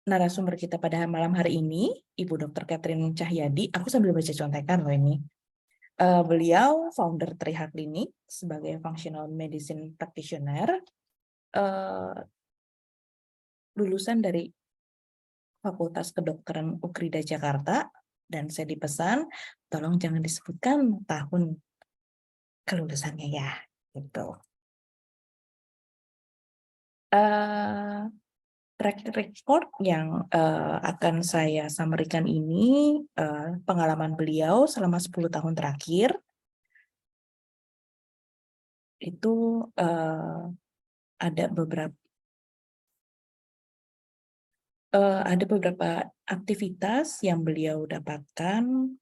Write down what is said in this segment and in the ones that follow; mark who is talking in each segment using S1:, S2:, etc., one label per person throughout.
S1: Narasumber kita pada malam hari ini, Ibu Dr. Catherine Cahyadi. Aku sambil baca contekan loh ini. Beliau founder Triha Clinic sebagai functional medicine practitioner, lulusan dari Fakultas Kedokteran Ukrida Jakarta, dan saya dipesan tolong jangan disebutkan tahun kelulusannya ya, gitu. Track record yang akan saya summary-kan ini pengalaman beliau selama 10 tahun terakhir. Itu ada beberapa aktivitas yang beliau dapatkan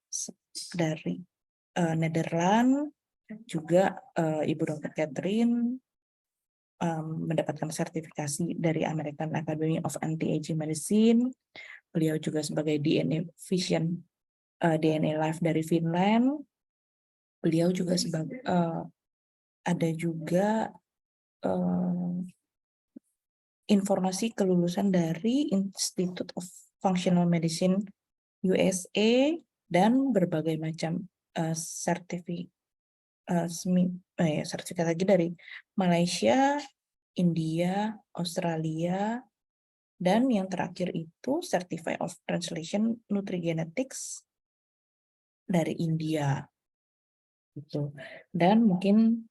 S1: dari Nederland, juga Ibu Dr. Catherine mendapatkan sertifikasi dari American Academy of Anti-Aging Medicine. Beliau juga sebagai DNA Vision DNA Life dari Finland. Beliau juga sebagai ada juga informasi kelulusan dari Institute of Functional Medicine USA dan berbagai macam sertifikat lagi dari Malaysia, India, Australia, dan yang terakhir itu Certified of Translation Nutrigenetics dari India. Gitu. Dan mungkin,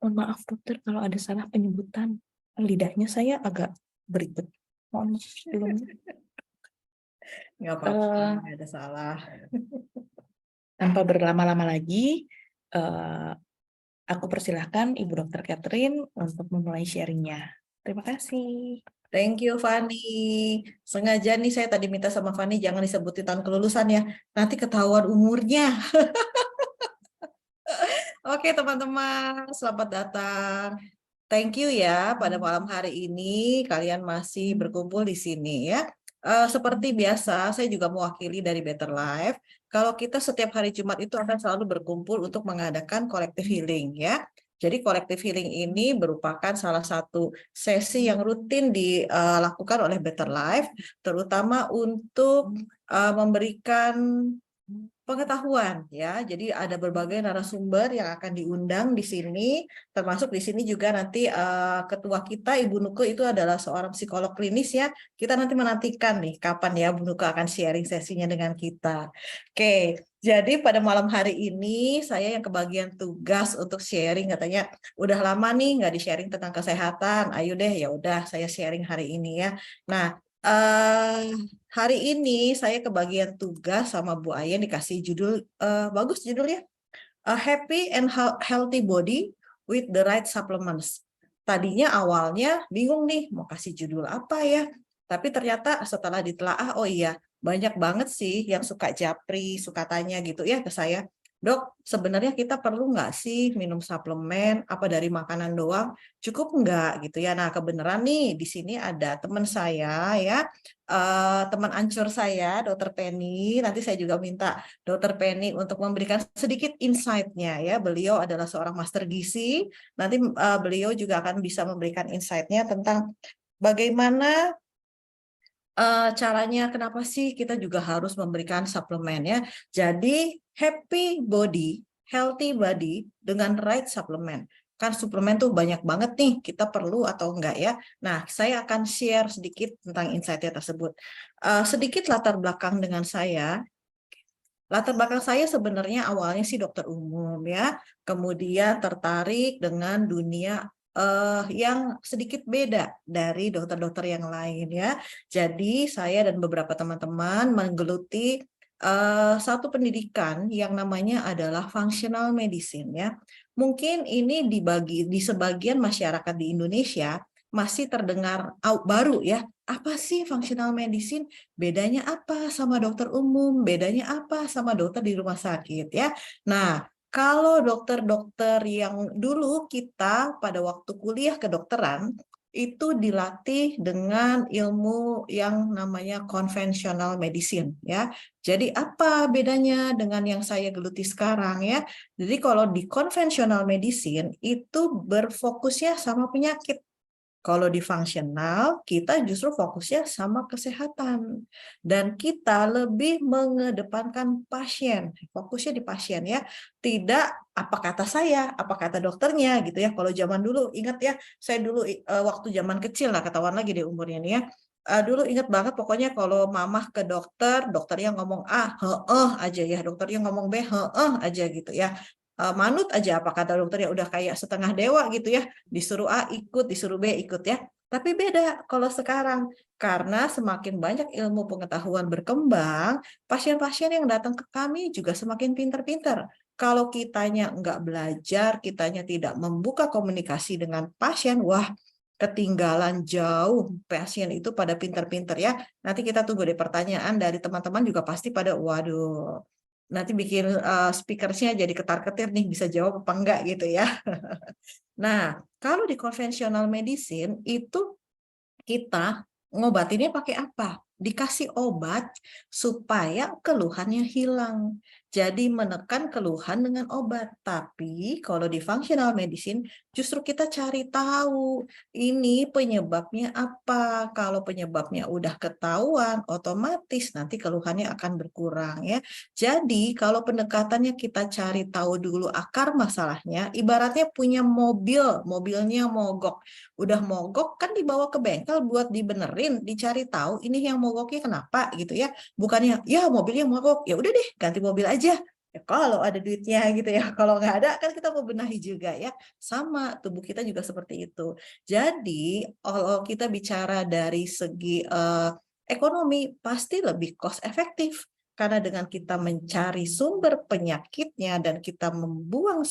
S1: mohon maaf dokter kalau ada salah penyebutan, lidahnya saya agak beribet. Mohon maaf sebelumnya.
S2: Nggak apa-apa, nggak ada salah.
S1: Tanpa berlama-lama lagi, aku persilahkan Ibu Dr. Catherine untuk memulai sharingnya. Terima kasih.
S2: Thank you, Fani. Sengaja nih saya tadi minta sama Fani jangan disebutin tahun kelulusan ya. Nanti ketahuan umurnya. Oke, teman-teman, selamat datang. Thank you ya, pada malam hari ini kalian masih berkumpul di sini ya. Seperti biasa, saya juga mewakili dari Better Life. Kalau kita setiap hari Jumat itu akan selalu berkumpul untuk mengadakan collective healing ya. Jadi collective healing ini merupakan salah satu sesi yang rutin dilakukan oleh Better Life, terutama untuk memberikan pengetahuan ya. Jadi ada berbagai narasumber yang akan diundang di sini, termasuk di sini juga nanti ketua kita Ibu Nuke itu adalah seorang psikolog klinis ya. Kita nanti menantikan nih kapan ya Bu Nuke akan sharing sesinya dengan kita. Oke, jadi pada malam hari ini saya yang kebagian tugas untuk sharing, katanya udah lama nih nggak di-sharing tentang kesehatan. Ayo deh, ya udah saya sharing hari ini ya. Nah, hari ini saya kebagian tugas sama Bu Ayen dikasih judul, bagus judulnya, A Happy and Healthy Body with the Right Supplements. Tadinya awalnya bingung nih mau kasih judul apa ya, tapi ternyata setelah ditelaah, oh iya banyak banget sih yang suka japri, suka tanya gitu ya ke saya, Dok, sebenarnya kita perlu nggak sih minum suplemen, apa dari makanan doang, cukup nggak gitu ya. Nah kebenaran nih di sini ada teman saya ya, teman ancur saya, Dr. Penny. Nanti saya juga minta Dr. Penny untuk memberikan sedikit insight-nya ya. Beliau adalah seorang master gizi. Nanti beliau juga akan bisa memberikan insight-nya tentang bagaimana caranya, kenapa sih kita juga harus memberikan suplemen ya. Jadi happy body, healthy body dengan right suplemen. Kan suplemen tuh banyak banget nih, kita perlu atau enggak ya. Nah, saya akan share sedikit tentang insight-nya tersebut. Sedikit latar belakang dengan saya. Latar belakang saya sebenarnya awalnya sih dokter umum ya, kemudian tertarik dengan dunia yang sedikit beda dari dokter-dokter yang lain ya. Jadi saya dan beberapa teman-teman menggeluti satu pendidikan yang namanya adalah functional medicine ya. Mungkin ini dibagi di sebagian masyarakat di Indonesia masih terdengar baru ya. Apa sih functional medicine? Bedanya apa sama dokter umum? Bedanya apa sama dokter di rumah sakit ya? Nah, kalau dokter-dokter yang dulu kita pada waktu kuliah kedokteran itu dilatih dengan ilmu yang namanya conventional medicine ya. Jadi apa bedanya dengan yang saya geluti sekarang ya? Jadi kalau di conventional medicine itu berfokusnya sama penyakit. Kalau di fungsional, kita justru fokusnya sama kesehatan. Dan kita lebih mengedepankan pasien, fokusnya di pasien ya. Tidak apa kata saya, apa kata dokternya gitu ya. Kalau zaman dulu, ingat ya, saya dulu waktu zaman kecil lah, ketahuan lagi deh umurnya nih ya. Dulu ingat banget pokoknya kalau mamah ke dokter, dokternya ngomong A, heeh aja ya, dokternya ngomong B, heeh aja gitu ya. Manut aja apa kata dokternya, udah kayak setengah dewa gitu ya, disuruh A ikut, disuruh B ikut ya. Tapi beda kalau sekarang, karena semakin banyak ilmu pengetahuan berkembang, pasien-pasien yang datang ke kami juga semakin pintar-pintar. Kalau kitanya nggak belajar, kitanya tidak membuka komunikasi dengan pasien, wah ketinggalan jauh pasien itu pada pintar-pintar ya. Nanti kita tunggu deh pertanyaan dari teman-teman juga pasti pada, waduh, nanti bikin speakersnya jadi ketar-ketir nih, bisa jawab apa enggak gitu ya. Nah, kalau di conventional medicine itu kita ngobatinnya pakai apa? Dikasih obat supaya keluhannya hilang. Jadi menekan keluhan dengan obat. Tapi kalau di functional medicine justru kita cari tahu ini penyebabnya apa. Kalau penyebabnya udah ketahuan, otomatis nanti keluhannya akan berkurang ya. Jadi kalau pendekatannya kita cari tahu dulu akar masalahnya, ibaratnya punya mobil, mobilnya mogok. Udah mogok kan dibawa ke bengkel buat dibenerin, dicari tahu ini yang mogoknya kenapa gitu ya. Bukannya ya mobilnya mogok, ya udah deh ganti mobil aja. Ya, kalau ada duitnya gitu ya. Kalau nggak ada kan kita mau benahi juga ya. Sama tubuh kita juga seperti itu. Jadi kalau kita bicara dari segi ekonomi pasti lebih cost efektif. Karena dengan kita mencari sumber penyakitnya dan kita membuang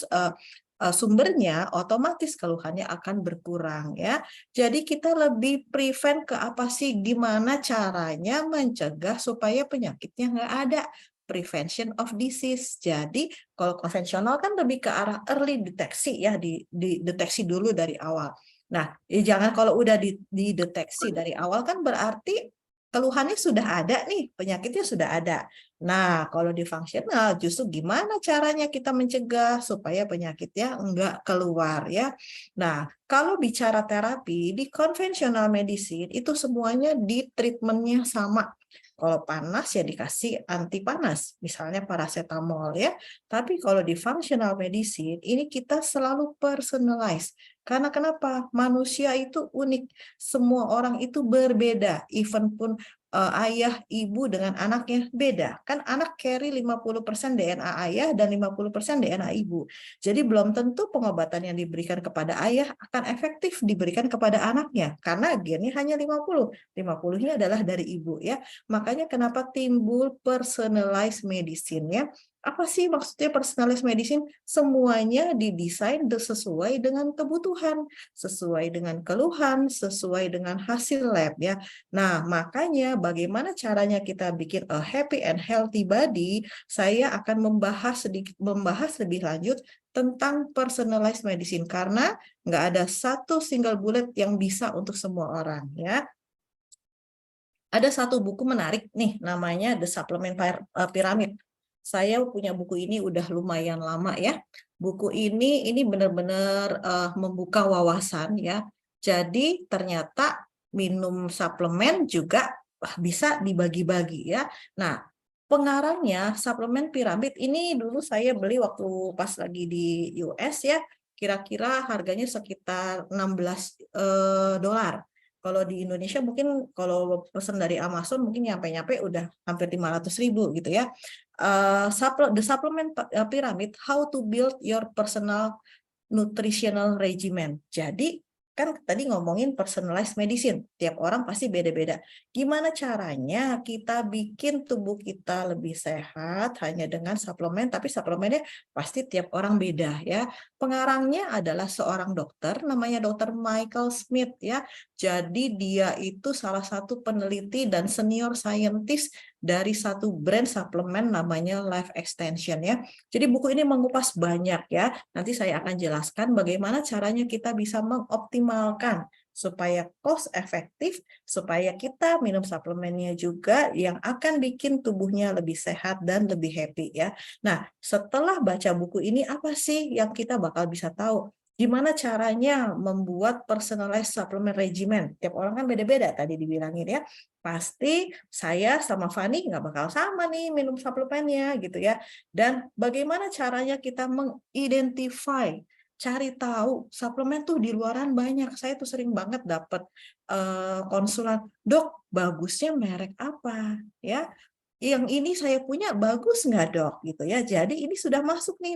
S2: sumbernya, otomatis keluhannya akan berkurang ya. Jadi kita lebih prevent ke apa sih, gimana caranya mencegah supaya penyakitnya nggak ada. Prevention of disease. Jadi kalau konvensional kan lebih ke arah early deteksi ya, dideteksi dulu dari awal. Nah, jangan kalau udah dideteksi dari awal kan berarti keluhannya sudah ada nih, penyakitnya sudah ada. Nah, kalau di fungsional justru gimana caranya kita mencegah supaya penyakitnya enggak keluar ya. Nah, kalau bicara terapi di conventional medicine itu semuanya di treatmentnya sama. Kalau panas ya dikasih anti panas, misalnya paracetamol ya. Tapi kalau di functional medicine ini kita selalu personalize. Karena kenapa? Manusia itu unik. Semua orang itu berbeda. Even pun ayah, ibu dengan anaknya beda. Kan anak carry 50% DNA ayah dan 50% DNA ibu. Jadi belum tentu pengobatan yang diberikan kepada ayah akan efektif diberikan kepada anaknya. Karena gennya hanya 50. 50-nya adalah dari ibu ya. Makanya kenapa timbul personalized medicine ya. Apa sih maksudnya personalized medicine? Semuanya didesain sesuai dengan kebutuhan, sesuai dengan keluhan, sesuai dengan hasil lab ya. Nah, makanya bagaimana caranya kita bikin a happy and healthy body, saya akan membahas lebih lanjut tentang personalized medicine karena nggak ada satu single bullet yang bisa untuk semua orang ya. Ada satu buku menarik nih namanya The Supplement Pyramid. Saya punya buku ini udah lumayan lama ya. Buku ini benar-benar membuka wawasan ya. Jadi ternyata minum suplemen juga bisa dibagi-bagi ya. Nah, pengarangnya suplemen piramid ini dulu saya beli waktu pas lagi di US ya. Kira-kira harganya sekitar $16. Kalau di Indonesia mungkin kalau pesan dari Amazon mungkin nyampe-nyampe udah hampir 500.000 gitu ya. The Supplement Pyramid, How to Build Your Personal Nutritional Regimen. Jadi kan tadi ngomongin personalized medicine, tiap orang pasti beda-beda. Gimana caranya kita bikin tubuh kita lebih sehat hanya dengan suplemen, tapi suplemennya pasti tiap orang beda ya. Pengarangnya adalah seorang dokter, namanya Dr. Michael Smith ya. Jadi dia itu salah satu peneliti dan senior scientist dari satu brand suplemen namanya Life Extension ya. Jadi buku ini mengupas banyak ya. Nanti saya akan jelaskan bagaimana caranya kita bisa mengoptimalkan supaya cost efektif, supaya kita minum suplemennya juga yang akan bikin tubuhnya lebih sehat dan lebih happy ya. Nah, setelah baca buku ini apa sih yang kita bakal bisa tahu? Gimana caranya membuat personalized supplement regimen? Tiap orang kan beda-beda tadi dibilangin ya. Pasti saya sama Fani nggak bakal sama nih minum suplemennya gitu ya. Dan bagaimana caranya kita mengidentify, cari tahu suplemen tuh di luaran banyak. Saya tuh sering banget dapat konsulan, dok bagusnya merek apa ya? Yang ini saya punya bagus nggak dok gitu ya. Jadi ini sudah masuk nih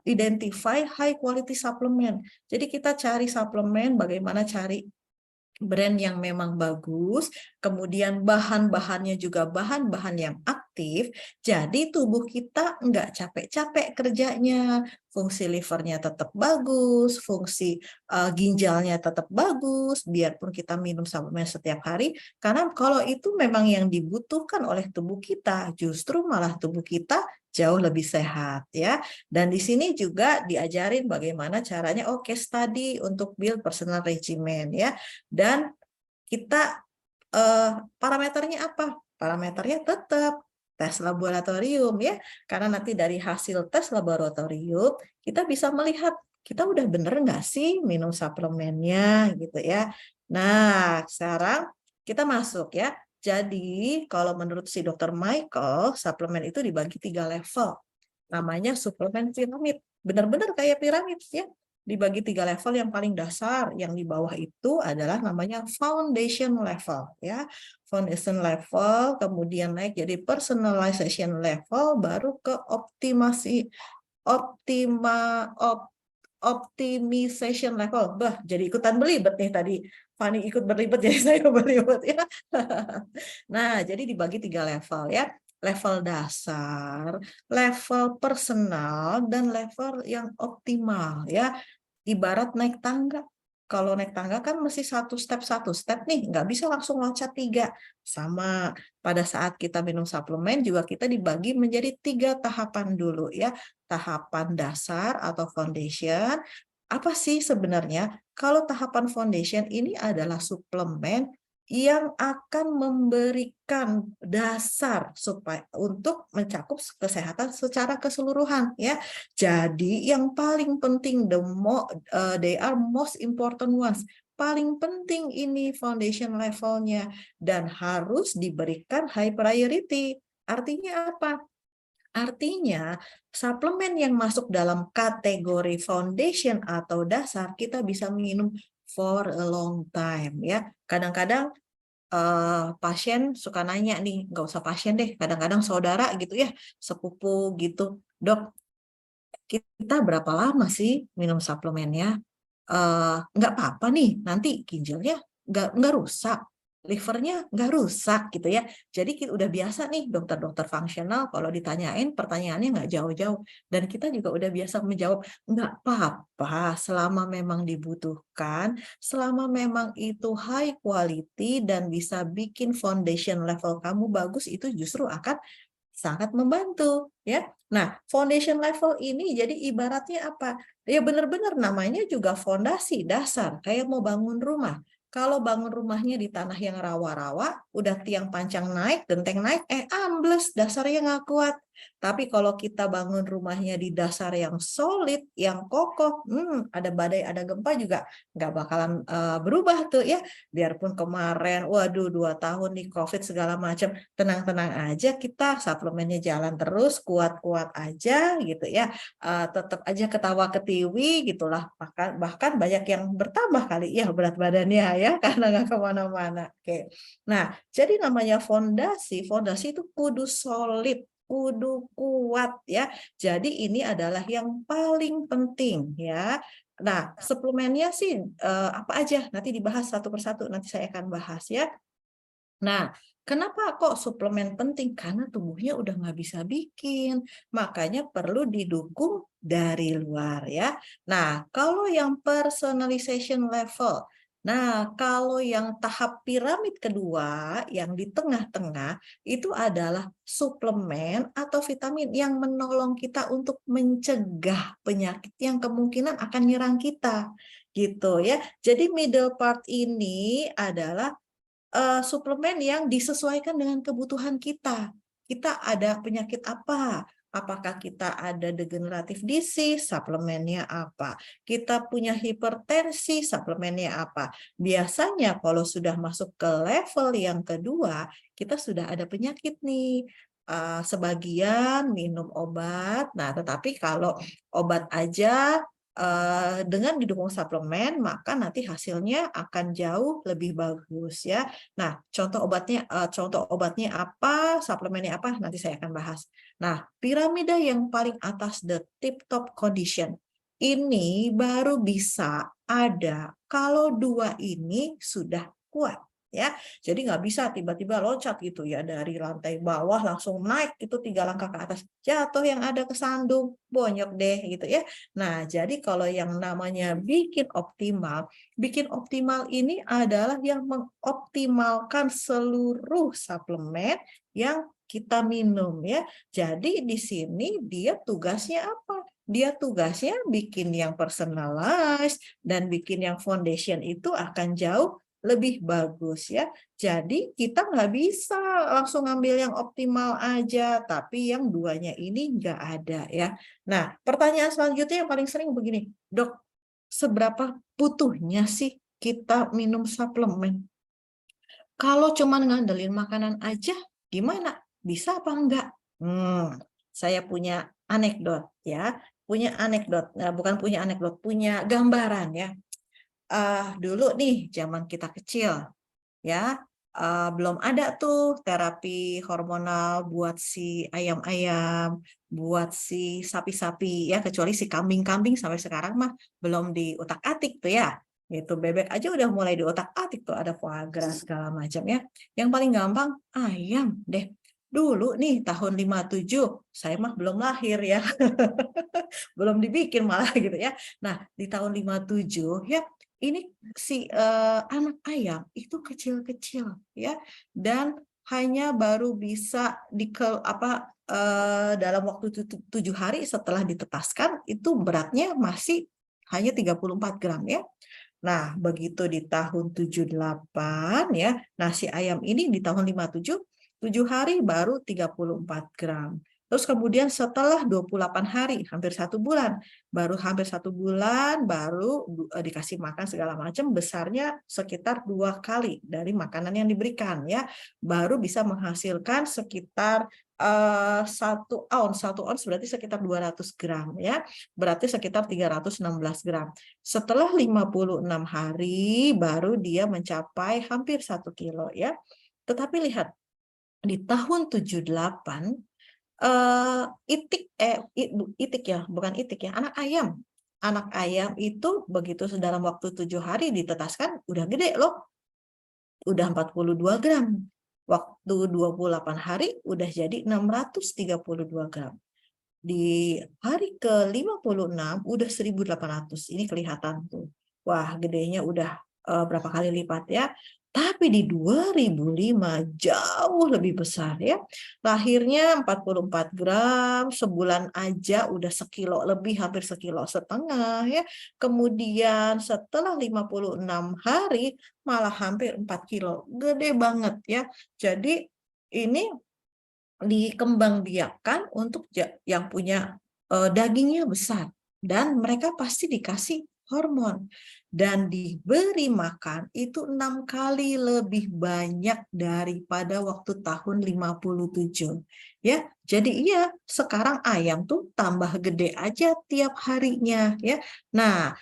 S2: identify high quality supplement. Jadi kita cari suplemen, bagaimana cari brand yang memang bagus, kemudian bahan-bahannya juga bahan-bahan yang aktif, jadi tubuh kita nggak capek-capek kerjanya, fungsi livernya tetap bagus, fungsi ginjalnya tetap bagus, biarpun kita minum suplemen setiap hari, karena kalau itu memang yang dibutuhkan oleh tubuh kita, justru malah tubuh kita jauh lebih sehat ya. Dan di sini juga diajarin bagaimana caranya study untuk build personal regimen ya. Dan kita parameternya apa? Parameternya tetap tes laboratorium ya. Karena nanti dari hasil tes laboratorium kita bisa melihat kita udah bener nggak sih minum suplemennya gitu ya. Nah, sekarang kita masuk ya. Jadi, kalau menurut si Dr. Michael, suplemen itu dibagi 3 level. Namanya suplemen piramid. Benar-benar kayak piramid ya. Dibagi 3 level yang paling dasar. Yang di bawah itu adalah namanya foundation level ya. Foundation level, kemudian naik jadi personalization level, baru ke optimasi optimization level. Bah, jadi ikutan belibet nih tadi. Fani ikut berlibet, jadi saya berlibet ya. Nah, jadi dibagi 3 level ya. Level dasar, level personal, dan level yang optimal ya. Ibarat naik tangga. Kalau naik tangga kan mesti satu step nih, nggak bisa langsung loncat 3. Sama pada saat kita minum suplemen juga kita dibagi menjadi 3 tahapan dulu ya. Tahapan dasar atau foundation. Apa sih sebenarnya? Kalau tahapan foundation ini adalah suplemen yang akan memberikan dasar supaya untuk mencakup kesehatan secara keseluruhan ya. Jadi yang paling penting they are most important ones. Paling penting ini foundation levelnya dan harus diberikan high priority. Artinya apa? Artinya, suplemen yang masuk dalam kategori foundation atau dasar, kita bisa minum for a long time ya. Kadang-kadang pasien suka nanya nih, nggak usah pasien deh, kadang-kadang saudara gitu ya, sepupu gitu, dok, kita berapa lama sih minum suplemennya? Nggak apa-apa nih, nanti ginjalnya nggak rusak, livernya nggak rusak gitu ya. Jadi kita udah biasa nih dokter-dokter fungsional kalau ditanyain pertanyaannya nggak jauh-jauh. Dan kita juga udah biasa menjawab, nggak apa-apa selama memang dibutuhkan, selama memang itu high quality dan bisa bikin foundation level kamu bagus, itu justru akan sangat membantu ya. Nah, foundation level ini jadi ibaratnya apa? Ya benar-benar namanya juga fondasi dasar, kayak mau bangun rumah. Kalau bangun rumahnya di tanah yang rawa-rawa, udah tiang pancang naik, genteng naik, ambles, dasarnya nggak kuat. Tapi kalau kita bangun rumahnya di dasar yang solid, yang kokoh, ada badai, ada gempa juga nggak bakalan berubah tuh ya. Biarpun kemarin, waduh 2 tahun nih COVID segala macam, tenang-tenang aja kita suplemennya jalan terus, kuat-kuat aja gitu ya. Tetap aja ketawa ketiwi gitulah, bahkan banyak yang bertambah kali ya berat badannya ya karena nggak kemana-mana. Oke. Nah, jadi namanya fondasi itu kudu solid, kudu kuat ya. Jadi ini adalah yang paling penting ya. Nah, suplemennya sih apa aja nanti dibahas satu persatu, nanti saya akan bahas ya. Nah, kenapa kok suplemen penting? Karena tubuhnya udah nggak bisa bikin, makanya perlu didukung dari luar ya. Nah, kalau yang personalization level, nah kalau yang tahap piramid kedua, yang di tengah-tengah, itu adalah suplemen atau vitamin yang menolong kita untuk mencegah penyakit yang kemungkinan akan nyerang kita. gitu ya. Jadi middle part ini adalah suplemen yang disesuaikan dengan kebutuhan kita. Kita ada penyakit apa? Apakah kita ada degeneratif disease, suplemennya apa? Kita punya hipertensi, suplemennya apa? Biasanya kalau sudah masuk ke level yang kedua, kita sudah ada penyakit nih. Sebagian minum obat, nah tetapi kalau obat aja dengan didukung suplemen, maka nanti hasilnya akan jauh lebih bagus ya. Nah, contoh obatnya apa, suplemennya apa, nanti saya akan bahas. Nah, piramida yang paling atas, the tip top condition, ini baru bisa ada kalau dua ini sudah kuat. Ya, jadi nggak bisa tiba-tiba loncat gitu ya dari lantai bawah langsung naik itu 3 langkah ke atas, jatuh yang ada kesandung, bonyok deh gitu ya. Nah, jadi kalau yang namanya bikin optimal ini adalah yang mengoptimalkan seluruh suplemen yang kita minum ya. Jadi di sini dia tugasnya apa? Dia tugasnya bikin yang personalized dan bikin yang foundation itu akan jauh lebih bagus ya. Jadi kita nggak bisa langsung ngambil yang optimal aja, tapi yang duanya ini nggak ada ya. Nah, pertanyaan selanjutnya yang paling sering begini, Dok, seberapa butuhnya sih kita minum suplemen? Kalau cuma ngandelin makanan aja, gimana? Bisa apa enggak? Saya punya anekdot ya, bukan punya anekdot, punya gambaran ya. Dulu nih, zaman kita kecil, ya belum ada tuh terapi hormonal buat si ayam-ayam, buat si sapi-sapi ya, kecuali si kambing-kambing sampai sekarang mah belum diutak-atik tuh ya. Itu bebek aja udah mulai diotak-atik tuh, ada foie gras segala macam ya. Yang paling gampang ayam deh. Dulu nih tahun 57, saya mah belum lahir ya. Belum dibikin malah gitu ya. Nah, di tahun 57 ya, ini si anak ayam itu kecil-kecil ya, dan hanya baru bisa dalam waktu 7 hari setelah ditetaskan itu beratnya masih hanya 34 gram ya. Nah, begitu di tahun 78 ya, nah si ayam ini di tahun 57, 7 hari baru 34 gram. Terus kemudian setelah 28 hari, hampir 1 bulan, baru dikasih makan segala macam, besarnya sekitar 2 kali dari makanan yang diberikan ya, baru bisa menghasilkan sekitar 1 ounce berarti sekitar 200 gram ya, berarti sekitar 316 gram. Setelah 56 hari baru dia mencapai hampir 1 kilo ya. Tetapi lihat di tahun 78 itik ya, bukan itik ya, anak ayam itu begitu dalam waktu 7 hari ditetaskan udah gede loh, udah 42 gram. Waktu 28 hari udah jadi 632 gram. Di hari ke-56 udah 1.800. Ini kelihatan tuh. Wah, gedenya udah berapa kali lipat ya. Tapi di 2005 jauh lebih besar ya. Lahirnya 44 gram, sebulan aja udah 1 kilo lebih, hampir 1,5 kilo ya. Kemudian setelah 56 hari malah hampir 4 kilo. Gede banget ya. Jadi ini dikembangbiakkan untuk yang punya dagingnya besar, dan mereka pasti dikasih hormon dan diberi makan itu 6 kali lebih banyak daripada waktu tahun 57 ya. Jadi iya, sekarang ayam tuh tambah gede aja tiap harinya ya. Nah,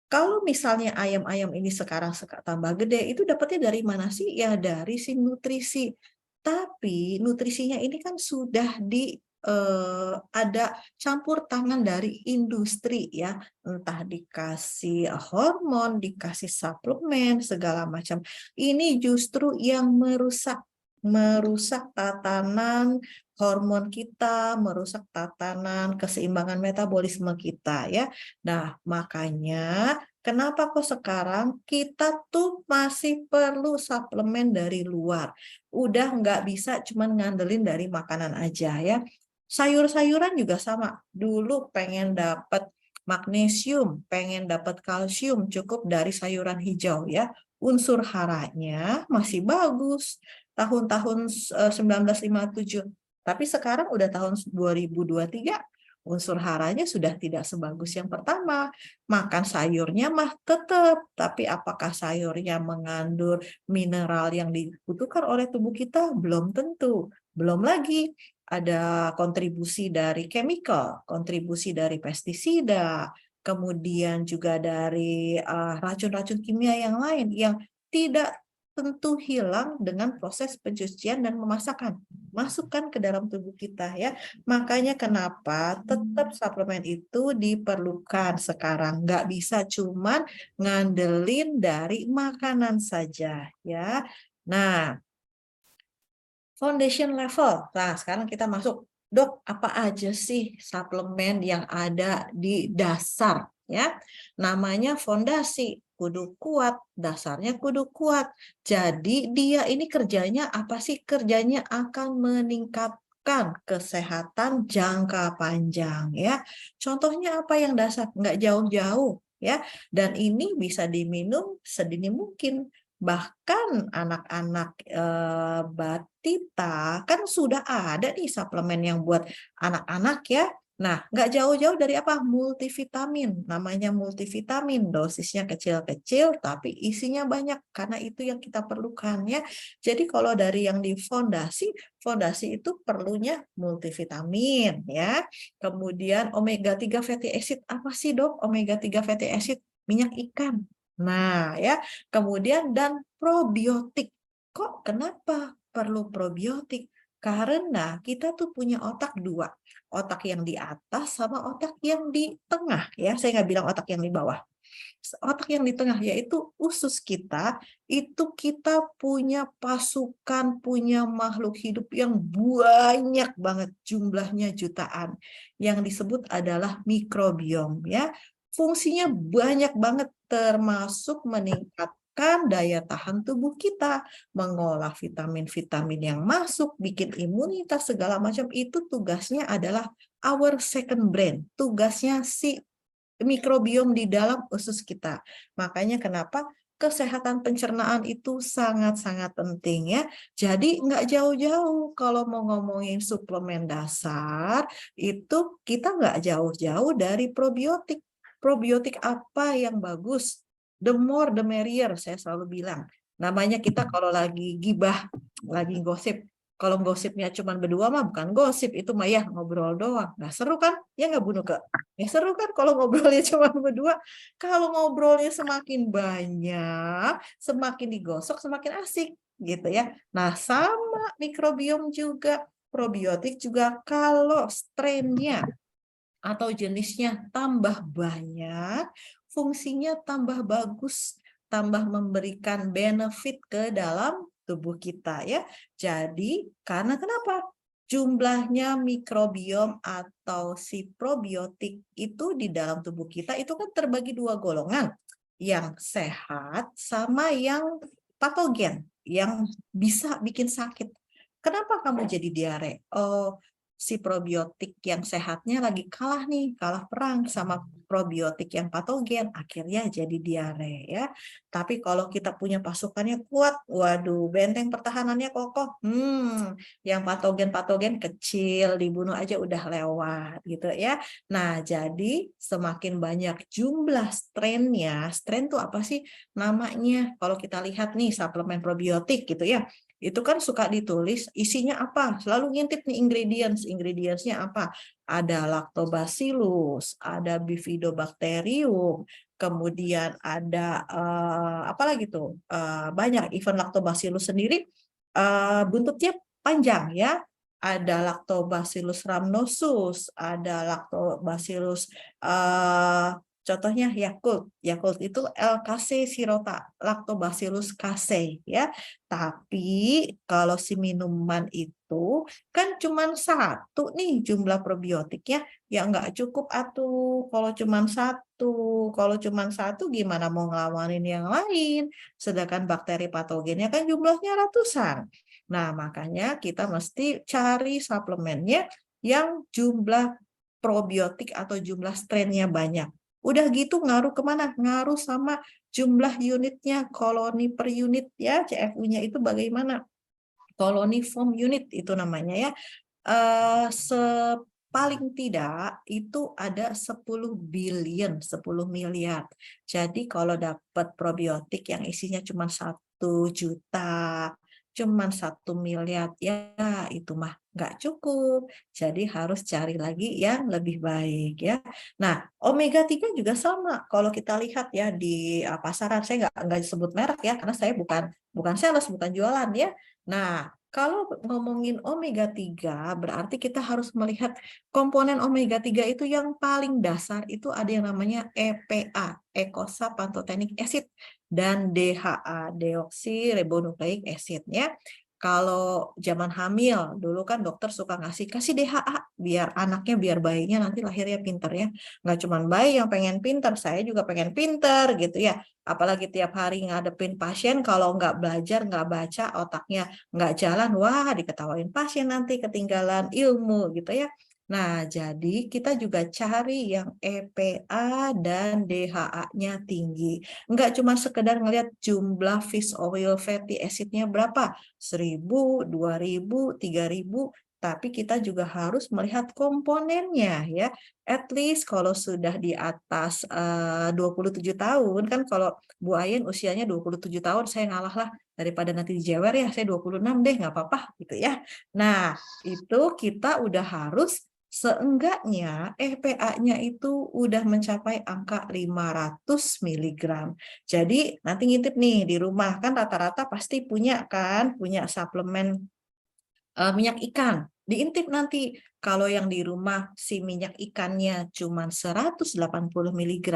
S2: kalau misalnya ayam-ayam ini sekarang tambah gede, itu dapatnya dari mana sih? Ya dari si nutrisi. Tapi nutrisinya ini kan sudah ada campur tangan dari industri ya, entah dikasih hormon, dikasih suplemen segala macam. Ini justru yang merusak tatanan hormon kita, merusak tatanan keseimbangan metabolisme kita ya. Nah, makanya kenapa kok sekarang kita tuh masih perlu suplemen dari luar. Udah nggak bisa cuman ngandelin dari makanan aja ya. Sayur-sayuran juga sama. Dulu pengen dapat Magnesium, pengen dapat kalsium, cukup dari sayuran hijau ya. Unsur haranya masih bagus. Tahun-tahun 1957. Tapi sekarang udah tahun 2023, unsur haranya sudah tidak sebagus yang pertama. Makan sayurnya mah tetap, tapi apakah sayurnya mengandung mineral yang dibutuhkan oleh tubuh kita? Belum tentu. Belum lagi ada kontribusi dari chemical, kontribusi dari pestisida, kemudian juga dari racun-racun kimia yang lain yang tidak tentu hilang dengan proses pencucian dan pemasakan. Masukkan ke dalam tubuh kita ya. Makanya kenapa tetap suplemen itu diperlukan sekarang. Nggak bisa cuman ngandelin dari makanan saja ya. Nah, foundation level. Nah, sekarang kita masuk. Dok, apa aja sih suplemen yang ada di dasar? Ya, namanya fondasi. Kudu kuat, dasarnya kudu kuat. Jadi dia ini kerjanya apa sih? Kerjanya akan meningkatkan kesehatan jangka panjang. Ya, contohnya apa yang dasar? Nggak jauh-jauh. Ya, dan ini bisa diminum sedini mungkin. Bahkan anak-anak batita kan sudah ada nih suplemen yang buat anak-anak ya. Nah, nggak jauh-jauh dari apa? Multivitamin. Namanya multivitamin. Dosisnya kecil-kecil tapi isinya banyak karena itu yang kita perlukan ya. Jadi kalau dari yang di fondasi, fondasi itu perlunya multivitamin ya. Kemudian omega 3 fatty acid. Apa sih, Dok? Omega 3 fatty acid? Minyak ikan. Nah, ya. Kemudian dan probiotik. Kok kenapa perlu probiotik? Karena kita tuh punya otak dua. Otak yang di atas sama otak yang di tengah. Ya, saya nggak bilang otak yang di bawah. Otak yang di tengah yaitu usus kita, itu kita punya pasukan, punya makhluk hidup yang banyak banget, jumlahnya jutaan. Yang disebut adalah mikrobiom ya. Fungsinya banyak banget termasuk meningkatkan daya tahan tubuh kita, mengolah vitamin-vitamin yang masuk, bikin imunitas segala macam itu tugasnya adalah our second brain. Tugasnya si mikrobiom di dalam usus kita. Makanya kenapa kesehatan pencernaan itu sangat-sangat penting ya. Jadi nggak jauh-jauh kalau mau ngomongin suplemen dasar, itu kita nggak jauh-jauh dari probiotik. Probiotik apa yang bagus? The more the merrier, saya selalu bilang. Namanya kita kalau lagi gibah, lagi gosip, kalau gosipnya cuma berdua mah bukan gosip, itu mah ya ngobrol doang. Nah seru kan? Ya nggak bunuh ke? Ya seru kan kalau ngobrolnya cuma berdua. Kalau ngobrolnya semakin banyak, semakin digosok, semakin asik gitu ya. Nah, sama mikrobiom juga, probiotik juga kalau strainnya atau jenisnya tambah banyak, fungsinya tambah bagus, tambah memberikan benefit ke dalam tubuh kita ya. Jadi, karena kenapa? Jumlahnya mikrobiom atau si probiotik itu di dalam tubuh kita itu kan terbagi dua golongan, yang sehat sama yang patogen, yang bisa bikin sakit. Kenapa kamu jadi diare? Oh, si probiotik yang sehatnya lagi kalah nih, kalah perang sama probiotik yang patogen, akhirnya jadi diare ya. Tapi kalau kita punya pasukannya kuat, waduh, benteng pertahanannya kokoh. Yang patogen-patogen kecil, dibunuh aja udah lewat gitu ya. Nah, jadi semakin banyak jumlah strainnya, strain tuh apa sih namanya? Kalau kita lihat nih suplemen probiotik gitu ya, itu kan suka ditulis isinya apa, selalu ngintip nih ingredientsnya apa, ada lactobacillus, ada bifidobacterium, kemudian ada apa lagi tuh, banyak, even lactobacillus sendiri buntutnya panjang ya, ada lactobacillus rhamnosus, ada lactobacillus contohnya Yakult. Yakult itu LKC sirota, Lactobacillus casei ya. Tapi kalau si minuman itu kan cuma satu nih jumlah probiotiknya, ya nggak cukup atuh kalau cuma satu. Kalau cuma satu gimana mau ngelawanin yang lain? Sedangkan bakteri patogennya kan jumlahnya ratusan. Nah, makanya kita mesti cari suplemennya yang jumlah probiotik atau jumlah strainnya banyak. Udah gitu ngaruh kemana? Ngaruh sama jumlah unitnya, koloni per unit ya, CFU-nya itu bagaimana? Koloni form unit itu namanya ya. Paling tidak itu ada 10 billion, 10 miliar. Jadi kalau dapat probiotik yang isinya cuma 1 juta, cuma 1 miliar, ya itu mah nggak cukup. Jadi harus cari lagi yang lebih baik ya. Nah, omega 3 juga sama. Kalau kita lihat ya di pasaran, saya nggak sebut merek ya, karena saya bukan sales, bukan jualan ya. Nah, kalau ngomongin omega 3, berarti kita harus melihat komponen omega 3 itu yang paling dasar itu ada yang namanya EPA, eicosapentaenoic pantothenic acid, dan DHA, deoksiribonukleik acid ya. Kalau zaman hamil, dulu kan dokter suka kasih DHA biar anaknya, biar bayinya nanti lahirnya pinter ya. Nggak cuma bayi yang pengen pinter, saya juga pengen pinter gitu ya. Apalagi tiap hari ngadepin pasien, kalau nggak belajar, nggak baca, otaknya nggak jalan, wah diketawain pasien nanti ketinggalan ilmu gitu ya. Nah, jadi kita juga cari yang EPA dan DHA-nya tinggi. Nggak cuma sekedar ngelihat jumlah fish oil fatty acid-nya berapa, 1.000, 2.000, 3.000, tapi kita juga harus melihat komponennya ya. At least kalau sudah di atas 27 tahun, kan kalau Bu Ayen usianya 27 tahun, saya ngalah lah, daripada nanti dijewer ya, saya 26 deh, nggak apa-apa gitu ya. Nah, itu kita udah harus seenggaknya EPA-nya itu udah mencapai angka 500 mg. Jadi nanti ngintip nih di rumah, kan rata-rata pasti punya suplemen minyak ikan. Diintip nanti, kalau yang di rumah si minyak ikannya cuma 180 mg,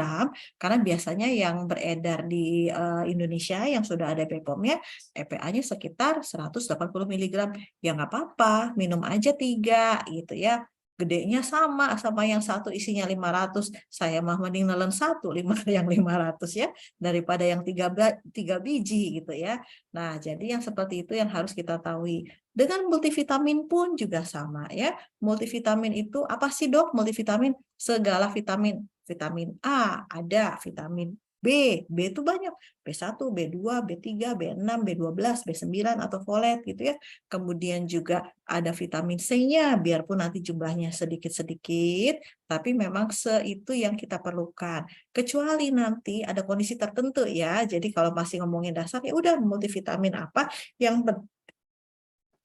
S2: karena biasanya yang beredar di Indonesia yang sudah ada BPOM-nya, EPA-nya sekitar 180 mg. Ya nggak apa-apa, minum aja 3 gitu ya. Gedenya sama yang satu isinya 500. Saya mah mending nelen satu, yang 500 ya, daripada yang 3 biji gitu ya. Nah, jadi yang seperti itu yang harus kita tahu. Dengan multivitamin pun juga sama ya. Multivitamin itu apa sih dok? Multivitamin segala vitamin. Vitamin A ada, vitamin B itu banyak. B1, B2, B3, B6, B12, B9 atau folat gitu ya. Kemudian juga ada vitamin C-nya, biarpun nanti jumlahnya sedikit-sedikit, tapi memang itu yang kita perlukan. Kecuali nanti ada kondisi tertentu ya. Jadi kalau masih ngomongin dasar, ya udah multivitamin apa yang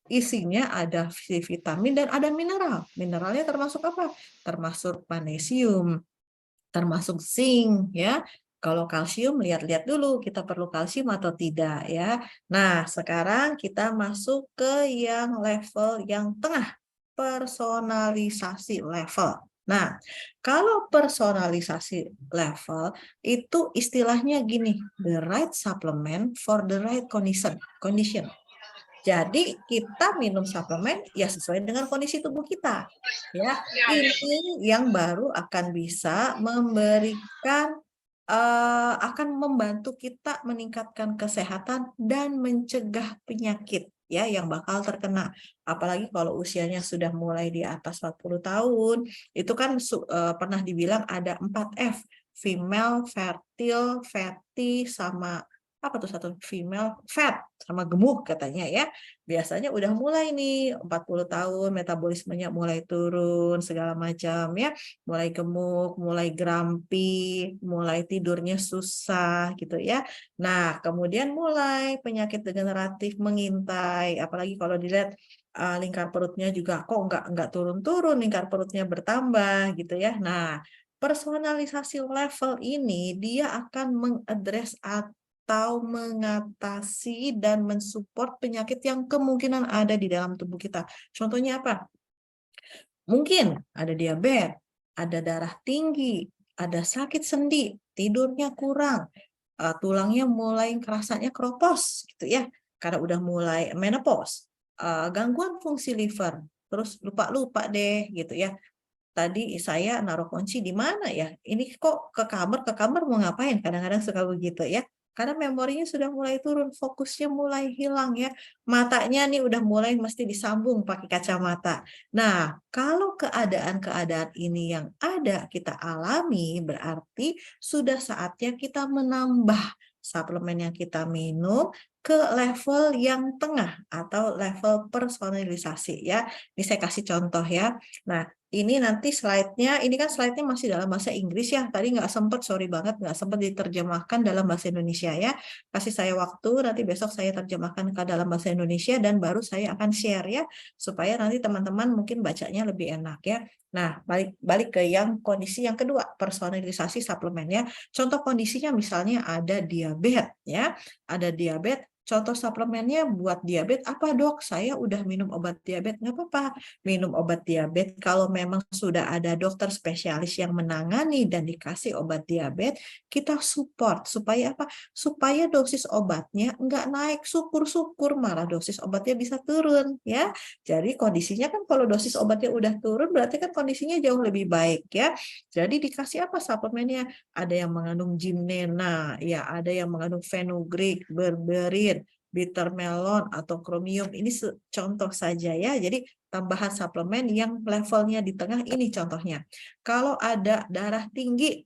S2: isinya ada vitamin dan ada mineral. Mineralnya termasuk apa? Termasuk magnesium, termasuk zinc ya. Kalau kalsium lihat-lihat dulu kita perlu kalsium atau tidak ya. Nah, sekarang kita masuk ke yang level yang tengah, personalisasi level. Nah, kalau personalisasi level itu istilahnya gini, the right supplement for the right condition. Jadi kita minum suplemen ya sesuai dengan kondisi tubuh kita. Ya, ini yang baru akan bisa memberikan akan membantu kita meningkatkan kesehatan dan mencegah penyakit ya yang bakal terkena. Apalagi kalau usianya sudah mulai di atas 40 tahun, itu kan pernah dibilang ada 4F, female, fertile, fatty, sama apa tuh satu, female fat sama gemuk katanya ya. Biasanya udah mulai nih 40 tahun metabolismenya mulai turun segala macam ya, mulai gemuk, mulai grumpy, mulai tidurnya susah gitu ya. Nah, kemudian mulai penyakit degeneratif mengintai, apalagi kalau dilihat lingkar perutnya juga kok nggak turun-turun, lingkar perutnya bertambah gitu ya. Nah, personalisasi level ini dia akan mengadres atau mengatasi dan mensupport penyakit yang kemungkinan ada di dalam tubuh kita. Contohnya apa? Mungkin ada diabetes, ada darah tinggi, ada sakit sendi, tidurnya kurang, tulangnya mulai kerasanya keropos gitu ya, karena udah mulai menopause, gangguan fungsi liver, terus lupa-lupa deh gitu ya. Tadi saya naruh kunci di mana ya? Ini kok ke kamar mau ngapain? Kadang-kadang suka begitu ya. Karena memorinya sudah mulai turun, fokusnya mulai hilang ya. Matanya nih udah mulai mesti disambung pakai kacamata. Nah, kalau keadaan-keadaan ini yang ada kita alami, berarti sudah saatnya kita menambah suplemen yang kita minum ke level yang tengah atau level personalisasi ya. Ini saya kasih contoh ya. Nah, ini nanti slide-nya, ini kan slide-nya masih dalam bahasa Inggris ya. Tadi nggak sempat, sorry banget, nggak sempat diterjemahkan dalam bahasa Indonesia ya. Kasih saya waktu, nanti besok saya terjemahkan ke dalam bahasa Indonesia dan baru saya akan share ya. Supaya nanti teman-teman mungkin bacanya lebih enak ya. Nah, balik ke yang kondisi yang kedua, personalisasi suplemen ya. Contoh kondisinya misalnya ada diabetes ya. Ada diabetes, contoh suplemennya buat diabetes apa dok? Saya udah minum obat diabetes, nggak apa-apa. Minum obat diabetes kalau memang sudah ada dokter spesialis yang menangani dan dikasih obat diabetes, kita support supaya apa? Supaya dosis obatnya nggak naik, syukur-syukur malah dosis obatnya bisa turun ya. Jadi kondisinya kan kalau dosis obatnya udah turun berarti kan kondisinya jauh lebih baik ya. Jadi dikasih apa suplemennya? Ada yang mengandung gymnena, ya ada yang mengandung fenugreek, berberin, bitter melon atau chromium. Ini contoh saja ya. Jadi tambahan suplemen yang levelnya di tengah ini contohnya. Kalau ada darah tinggi,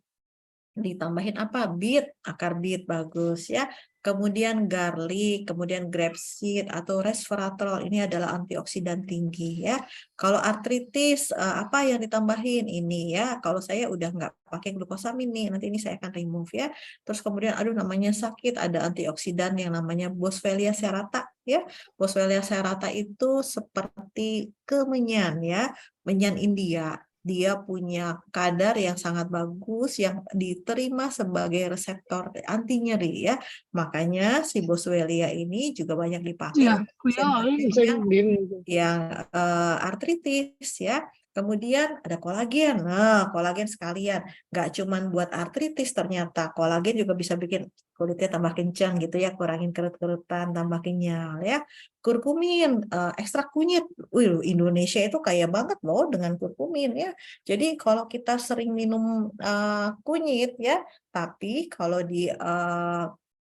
S2: ditambahin apa? Beet, akar beet bagus ya. Kemudian garlic, kemudian grapeseed atau resveratrol. Ini adalah antioksidan tinggi ya. Kalau artritis apa yang ditambahin ini ya. Kalau saya udah nggak pakai glukosamin nih, nanti ini saya akan remove ya. Terus kemudian aduh namanya sakit, ada antioksidan yang namanya Boswellia serrata ya. Boswellia serrata itu seperti kemenyan ya, menyan India. Dia punya kadar yang sangat bagus yang diterima sebagai reseptor anti nyeri ya. Makanya si Boswellia ini juga banyak dipakai
S3: Iya,
S2: untuk
S3: kuya
S2: pasien-pasien
S3: sing din.
S2: yang artritis ya. Kemudian ada kolagen. Nah, kolagen sekalian. Nggak cuman buat artritis ternyata. Kolagen juga bisa bikin kulitnya tambah kencang gitu ya. Kurangin kerut-kerutan, tambah kenyal ya. Kurkumin, ekstrak kunyit. Wih, Indonesia itu kaya banget loh dengan kurkumin ya. Jadi kalau kita sering minum kunyit ya, tapi kalau di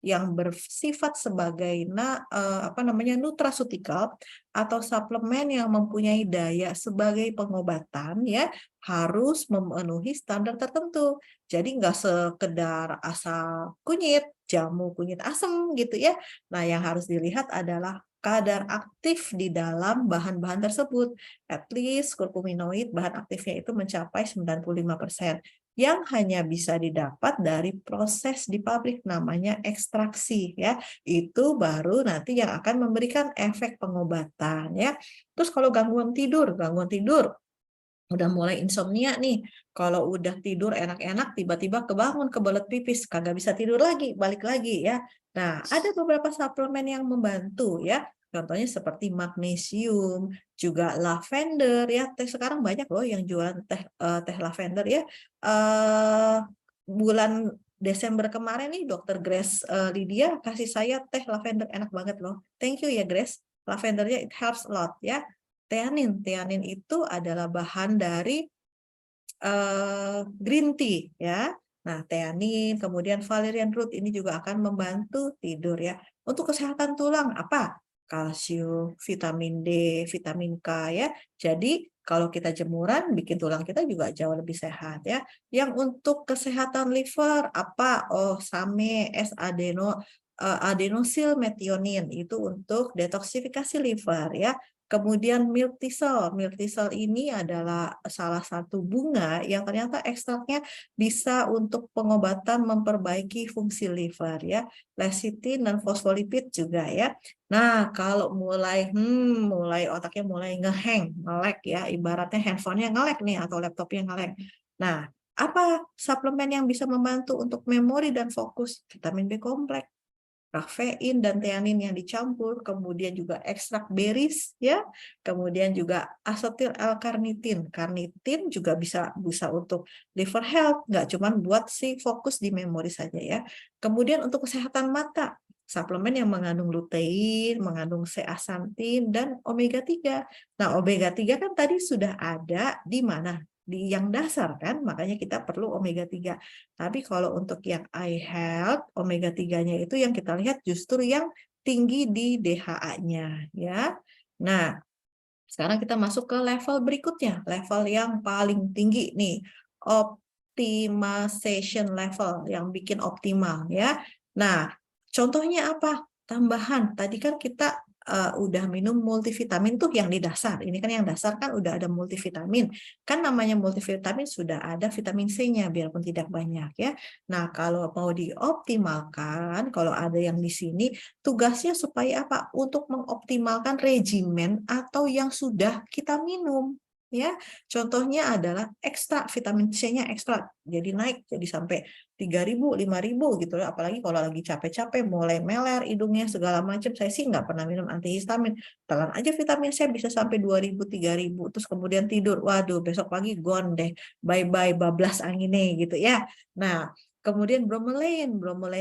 S2: yang bersifat sebagai apa namanya nutraceutical atau suplemen yang mempunyai daya sebagai pengobatan ya harus memenuhi standar tertentu. Jadi nggak sekedar asal kunyit, jamu kunyit asam gitu ya. Nah, yang harus dilihat adalah kadar aktif di dalam bahan-bahan tersebut. At least kurkuminoid bahan aktifnya itu mencapai 95%. Yang hanya bisa didapat dari proses di pabrik namanya ekstraksi ya. Itu baru nanti yang akan memberikan efek pengobatan ya. Terus kalau gangguan tidur udah mulai insomnia nih. Kalau udah tidur enak-enak tiba-tiba kebangun kebelet pipis, kagak bisa tidur lagi, balik lagi ya. Nah, ada beberapa suplemen yang membantu ya. Contohnya seperti magnesium, juga lavender ya. Teh sekarang banyak loh yang jualan teh lavender ya. Bulan Desember kemarin nih Dokter Grace Lydia kasih saya teh lavender enak banget loh. Thank you ya Grace. Lavendernya it helps a lot ya. Theanin. Theanin itu adalah bahan dari green tea ya. Nah, theanin, kemudian valerian root ini juga akan membantu tidur ya. Untuk kesehatan tulang apa? Kalsium, vitamin D, vitamin K ya. Jadi kalau kita jemuran bikin tulang kita juga jauh lebih sehat ya. Yang untuk kesehatan liver apa? Oh, SAMe, adenosil methionine itu untuk detoksifikasi liver ya. Kemudian milk thistle. Milk thistle ini adalah salah satu bunga yang ternyata ekstraknya bisa untuk pengobatan memperbaiki fungsi liver ya. Lecithin dan fosfolipid juga ya. Nah, kalau mulai otaknya mulai ngehang, ngelek ya, ibaratnya handphonenya ngelek nih atau laptopnya ngelek. Nah, apa suplemen yang bisa membantu untuk memori dan fokus? Vitamin B kompleks, kafein dan theanin yang dicampur, kemudian juga ekstrak berries ya, kemudian juga asetil L-karnitin. Karnitin juga bisa untuk liver health, nggak cuma buat si fokus di memori saja ya. Kemudian untuk kesehatan mata, suplemen yang mengandung lutein, mengandung zeaxanthin dan omega 3. Nah, omega 3 kan tadi sudah ada di mana? di yang dasar kan, makanya kita perlu omega 3. Tapi kalau untuk yang eye health, omega 3-nya itu yang kita lihat justru yang tinggi di DHA-nya ya. Nah, sekarang kita masuk ke level berikutnya, level yang paling tinggi nih, optimization level yang bikin optimal ya. Nah, contohnya apa? Tambahan. Tadi kan kita udah minum multivitamin tuh yang di dasar. Ini kan yang dasar kan udah ada multivitamin. Kan namanya multivitamin sudah ada vitamin C-nya biarpun tidak banyak ya. Nah, kalau mau dioptimalkan, kalau ada yang di sini tugasnya supaya apa? Untuk mengoptimalkan regimen atau yang sudah kita minum. Ya, contohnya adalah ekstra vitamin C-nya ekstra, jadi naik jadi sampai 3.000, 5.000 gitu ya. Apalagi kalau lagi capek-capek, mulai meler hidungnya segala macam. Saya sih nggak pernah minum antihistamin. Telan aja vitamin C bisa sampai 2.000, 3.000, terus kemudian tidur. Waduh, besok pagi gone deh, bye-bye bablas anginnya gitu ya. Nah, kemudian bromelain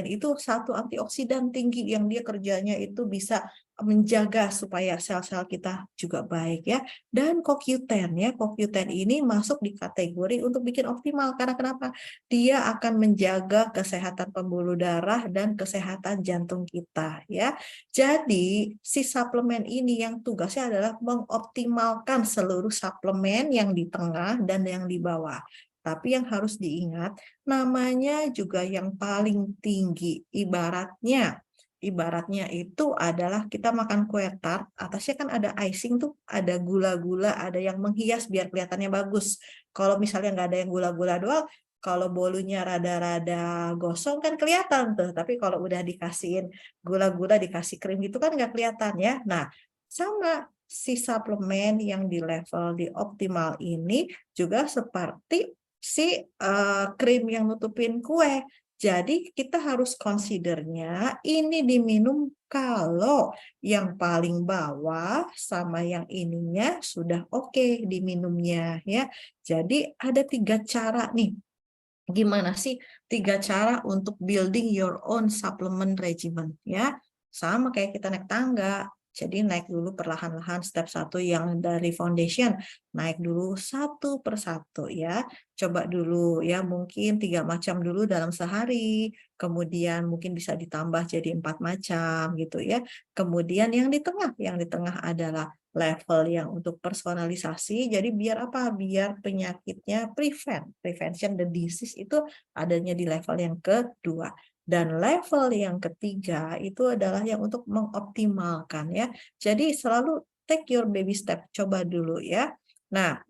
S2: itu satu antioksidan tinggi yang dia kerjanya itu bisa menjaga supaya sel-sel kita juga baik ya. Dan CoQ10 ya, CoQ10 ini masuk di kategori untuk bikin optimal karena kenapa? Dia akan menjaga kesehatan pembuluh darah dan kesehatan jantung kita ya. Jadi si suplemen ini yang tugasnya adalah mengoptimalkan seluruh suplemen yang di tengah dan yang di bawah. Tapi yang harus diingat, namanya juga yang paling tinggi. Ibaratnya itu adalah kita makan kue tart, atasnya kan ada icing tuh, ada gula-gula, ada yang menghias biar kelihatannya bagus. Kalau misalnya nggak ada yang gula-gula doang, kalau bolunya rada-rada gosong kan kelihatan tuh. Tapi kalau udah dikasihin gula-gula, dikasih krim gitu kan nggak kelihatan ya. Nah, sama si suplemen yang di level di optimal ini juga seperti si krim yang nutupin kue. Jadi kita harus considernya ini diminum kalau yang paling bawah sama yang ininya sudah oke diminumnya ya. Jadi ada 3 cara nih. Gimana sih 3 cara untuk building your own supplement regimen ya. Sama kayak kita naik tangga. Jadi naik dulu perlahan-lahan step 1 yang dari foundation, naik dulu satu persatu ya. Coba dulu ya mungkin 3 macam dulu dalam sehari, kemudian mungkin bisa ditambah jadi 4 macam gitu ya. Kemudian yang di tengah adalah level yang untuk personalisasi, jadi biar apa? Biar penyakitnya prevention the disease itu adanya di level yang kedua. Dan level yang ketiga itu adalah yang untuk mengoptimalkan ya. Jadi selalu take your baby step, coba dulu ya. Nah,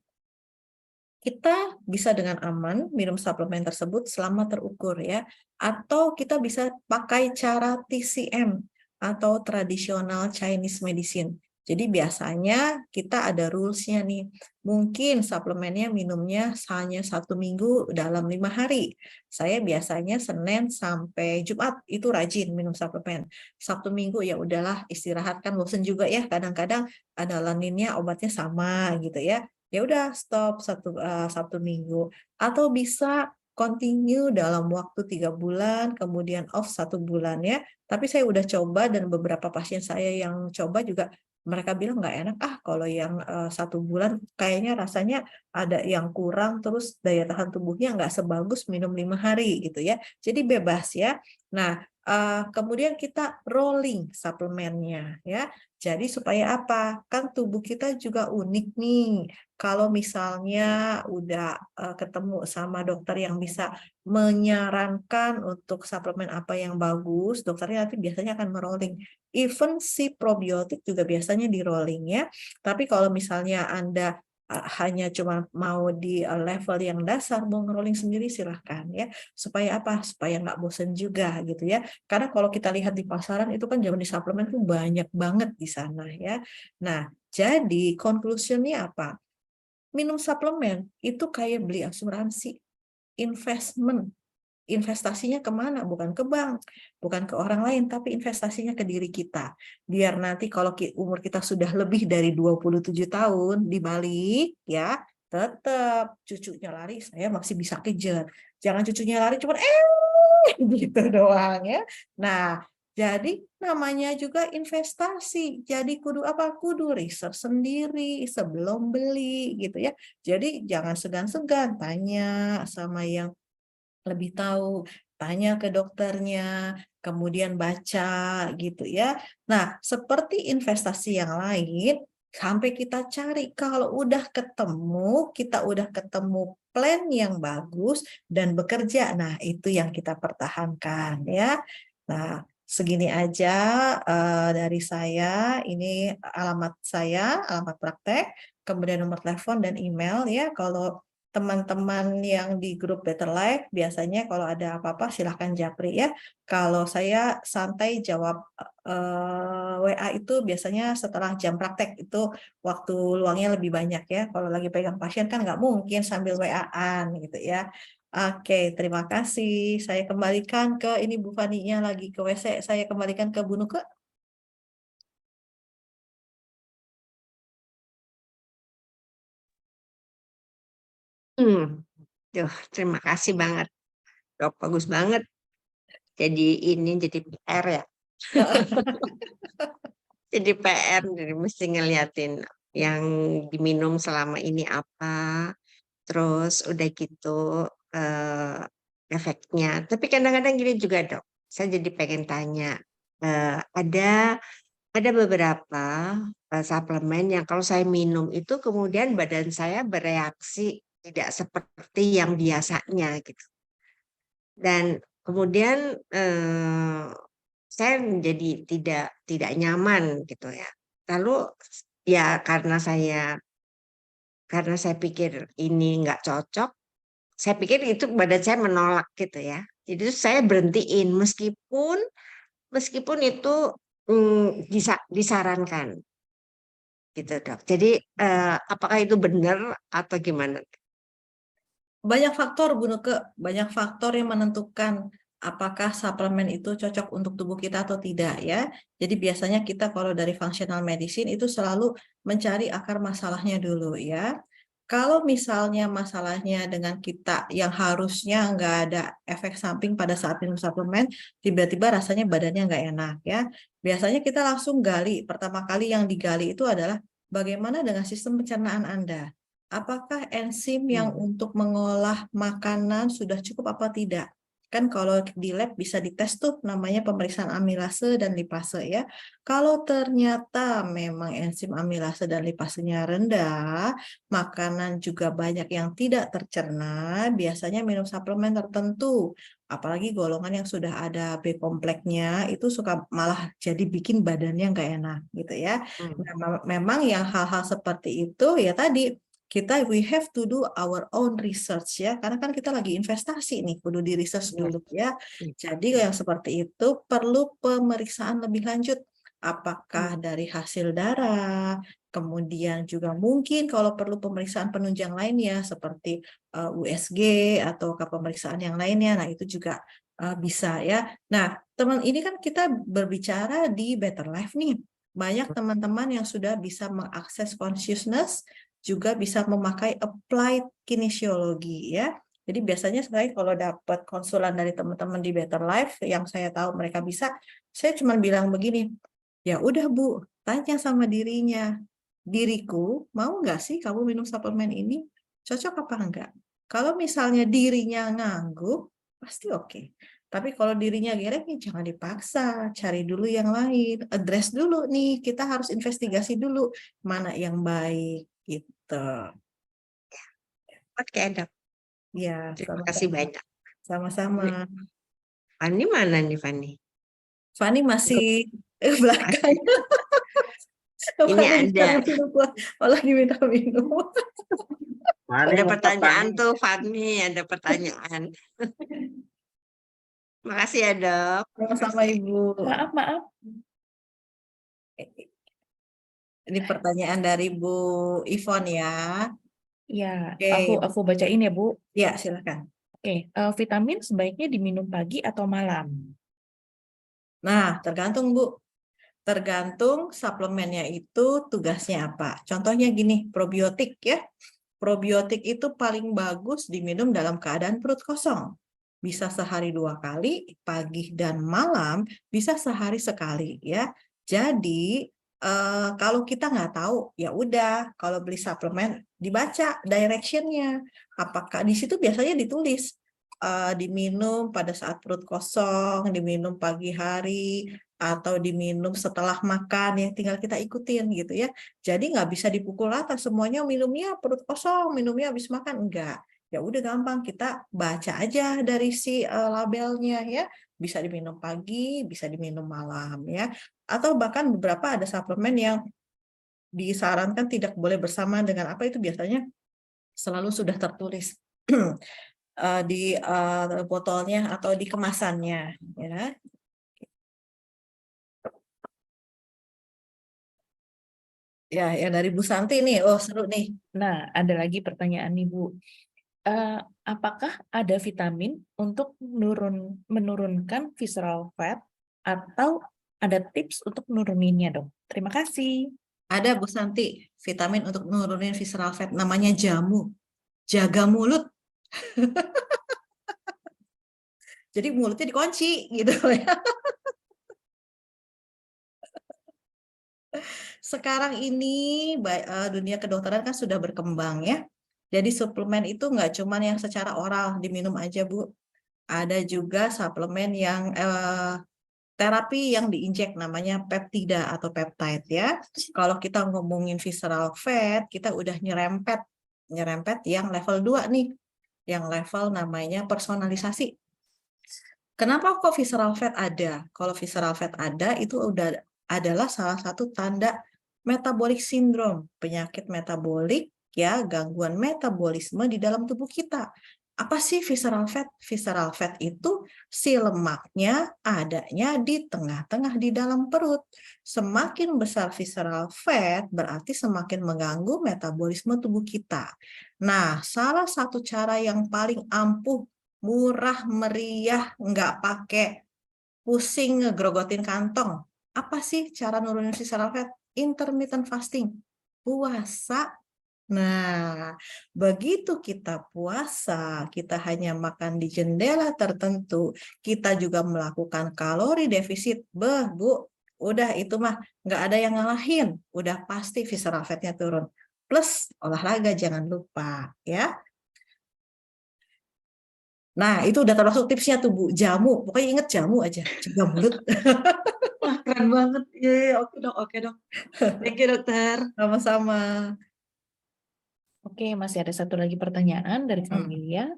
S2: kita bisa dengan aman minum suplemen tersebut selama terukur ya. Atau kita bisa pakai cara TCM atau traditional Chinese medicine. Jadi biasanya kita ada rules-nya nih. Mungkin suplemennya minumnya hanya 1 minggu dalam 5 hari. Saya biasanya Senin sampai Jumat itu rajin minum suplemen. Sabtu Minggu ya udahlah istirahat kan bosen juga ya. Kadang-kadang adalaninnya obatnya sama gitu ya. Ya udah stop satu minggu. Atau bisa continue dalam waktu 3 bulan, kemudian off 1 bulan ya. Tapi saya udah coba dan beberapa pasien saya yang coba juga mereka bilang nggak enak kalau yang 1 bulan kayaknya rasanya ada yang kurang terus daya tahan tubuhnya nggak sebagus minum 5 hari gitu ya. Jadi bebas ya. Nah, kemudian kita rolling suplemennya ya. Jadi supaya apa? Kan tubuh kita juga unik nih. Kalau misalnya udah ketemu sama dokter yang bisa menyarankan untuk suplemen apa yang bagus, dokternya nanti biasanya akan merolling. Even si probiotik juga biasanya di rolling ya. Tapi kalau misalnya Anda hanya cuma mau di level yang dasar, mau ngerolling sendiri silahkan ya. Supaya apa? Supaya nggak bosen juga gitu ya. Karena kalau kita lihat di pasaran itu kan jenis suplemen tuh banyak banget di sana ya. Nah, jadi conclusion-nya apa? Minum suplemen itu kayak beli asuransi, investment. Investasinya kemana? Bukan ke bank, bukan ke orang lain, tapi investasinya ke diri kita. Biar nanti kalau umur kita sudah lebih dari 27 tahun, dibalik ya, tetap cucunya lari, saya masih bisa kejar. Jangan cucunya lari cuma gitu doang ya. Nah, Jadi namanya juga investasi. Jadi kudu apa? Kudu research sendiri sebelum beli gitu ya. Jadi jangan segan-segan tanya sama yang lebih tahu, tanya ke dokternya, kemudian baca gitu ya. Nah, seperti investasi yang lain, sampai kita cari kalau kita udah ketemu plan yang bagus dan bekerja. Nah, itu yang kita pertahankan ya. Nah, segini aja dari saya. Ini alamat saya, alamat praktek, kemudian nomor telepon dan email ya. Kalau teman-teman yang di grup Better Life biasanya kalau ada apa-apa silahkan japri ya. Kalau saya santai jawab WA itu biasanya setelah jam praktek, itu waktu luangnya lebih banyak ya. Kalau lagi pegang pasien kan nggak mungkin sambil WA-an gitu ya. Oke, terima kasih. Saya kembalikan ke ini Bu Fani-nya lagi ke WC. Saya kembalikan ke Bu Nuke.
S3: Terima kasih banget, Dok. Bagus banget. Jadi PR ya. Jadi PR, jadi mesti ngeliatin yang diminum selama ini apa, terus udah gitu eh, efeknya. Tapi kadang-kadang gini juga, Dok. Saya jadi pengen tanya, ada beberapa suplemen yang kalau saya minum itu kemudian badan saya bereaksi tidak seperti yang biasanya gitu. Dan kemudian saya menjadi tidak nyaman gitu ya. Lalu ya karena saya pikir ini nggak cocok, saya pikir itu badan saya menolak gitu ya. Jadi saya berhentiin meskipun itu disarankan gitu, Dok. Jadi apakah itu benar atau gimana?
S2: Banyak faktor, Bu Nuke, banyak faktor yang menentukan apakah suplemen itu cocok untuk tubuh kita atau tidak ya. Jadi biasanya kita kalau dari functional medicine itu selalu mencari akar masalahnya dulu ya. Kalau misalnya masalahnya dengan kita yang harusnya nggak ada efek samping pada saat minum suplemen, tiba-tiba rasanya badannya nggak enak ya. Biasanya kita langsung gali, pertama kali yang digali itu adalah bagaimana dengan sistem pencernaan Anda. Apakah enzim yang untuk mengolah makanan sudah cukup apa tidak? Kan kalau di lab bisa dites tuh namanya pemeriksaan amilase dan lipase ya. Kalau ternyata memang enzim amilase dan lipasenya rendah, makanan juga banyak yang tidak tercerna, biasanya minum suplemen tertentu, apalagi golongan yang sudah ada B kompleksnya, itu suka malah jadi bikin badannya nggak enak gitu ya. Nah, memang yang hal-hal seperti itu ya tadi, we have to do our own research ya, karena kan kita lagi investasi nih, kudu di research dulu ya. Jadi yang seperti itu perlu pemeriksaan lebih lanjut, apakah dari hasil darah, kemudian juga mungkin kalau perlu pemeriksaan penunjang lainnya seperti USG atau pemeriksaan yang lainnya, nah itu juga bisa ya. Nah, teman ini kan kita berbicara di Better Life nih, banyak teman-teman yang sudah bisa mengakses consciousness, juga bisa memakai applied kinesiologi ya. Jadi biasanya saya kalau dapat konsulan dari teman-teman di Better Life yang saya tahu mereka bisa, saya cuma bilang begini, ya udah Bu, tanya sama dirinya, diriku mau nggak sih kamu minum suplemen ini? Cocok apa enggak? Kalau misalnya dirinya ngangguk, pasti oke. Tapi kalau dirinya gerek, nih jangan dipaksa, cari dulu yang lain, address dulu nih, kita harus investigasi dulu mana yang baik gitu.
S3: Oke, Dok.
S2: Ya,
S3: Terima kasih banyak.
S2: sama-sama.
S3: Fani mana nih, Fani?
S2: Fani masih belakang.
S3: Ini ada
S2: Lagi minta minum.
S3: pertanyaan tuh, Fani, ada pertanyaan. Makasih ya, Dok.
S2: Sama-sama Ibu.
S1: Maaf.
S2: Ini pertanyaan dari Bu Ivon ya.
S1: Ya,
S2: Oke.
S1: aku bacain ya, Bu.
S2: Ya, silakan.
S1: Oke, vitamin sebaiknya diminum pagi atau malam?
S2: Nah, tergantung Bu. Tergantung suplemennya itu tugasnya apa. Contohnya gini, probiotik ya. Probiotik itu paling bagus diminum dalam keadaan perut kosong. bisa sehari 2 kali, pagi dan malam, bisa sehari sekali ya. Jadi kalau kita nggak tahu, ya udah kalau beli suplemen dibaca direction-nya. Apakah di situ biasanya ditulis diminum pada saat perut kosong, diminum pagi hari, atau diminum setelah makan, yang tinggal kita ikutin gitu ya. Jadi nggak bisa dipukul rata semuanya minumnya perut kosong, minumnya habis makan, enggak. Ya udah gampang, kita baca aja dari si labelnya ya. Bisa diminum pagi, bisa diminum malam ya. Atau bahkan beberapa ada suplemen yang disarankan tidak boleh bersama dengan apa itu biasanya selalu sudah tertulis di botolnya atau di kemasannya ya. Ya, yang dari Bu Santi nih, oh seru nih.
S1: Nah, ada lagi pertanyaan nih, Bu. Apakah ada vitamin untuk menurunkan visceral fat atau ada tips untuk menuruninnya, Dok? Terima kasih.
S2: Ada Bu Santi, vitamin untuk nurunin visceral fat namanya jamu. Jaga mulut. Jadi mulutnya dikunci gitu ya. Sekarang ini dunia kedokteran kan sudah berkembang ya. Jadi suplemen itu nggak cuma yang secara oral diminum aja Bu. Ada juga suplemen yang terapi yang diinjek namanya peptida atau peptide ya. Kalau kita ngomongin visceral fat, kita udah nyerempet yang level 2 nih. Yang level namanya personalisasi. Kenapa kok visceral fat ada? Kalau visceral fat ada itu adalah salah satu tanda metabolic syndrome, penyakit metabolik ya, gangguan metabolisme di dalam tubuh kita. Apa sih visceral fat? Visceral fat itu si lemaknya adanya di tengah-tengah di dalam perut. Semakin besar visceral fat berarti semakin mengganggu metabolisme tubuh kita. Nah, salah satu cara yang paling ampuh, murah, meriah, nggak pakai pusing ngegrogotin kantong. Apa sih cara nurunin visceral fat? Intermittent fasting, puasa. Nah, begitu kita puasa, kita hanya makan di jendela tertentu, kita juga melakukan kalori defisit. Bu, udah itu mah nggak ada yang ngalahin, udah pasti visceral fatnya turun. Plus olahraga jangan lupa ya. Nah, itu udah termasuk tipsnya tuh Bu, jamu. Pokoknya inget jamu aja, jaga mulut.
S4: Wah, keren banget. Iya, oke dok, oke dok. Thank you dokter.
S2: Sama-sama.
S1: Oke, masih ada satu lagi pertanyaan dari Familia.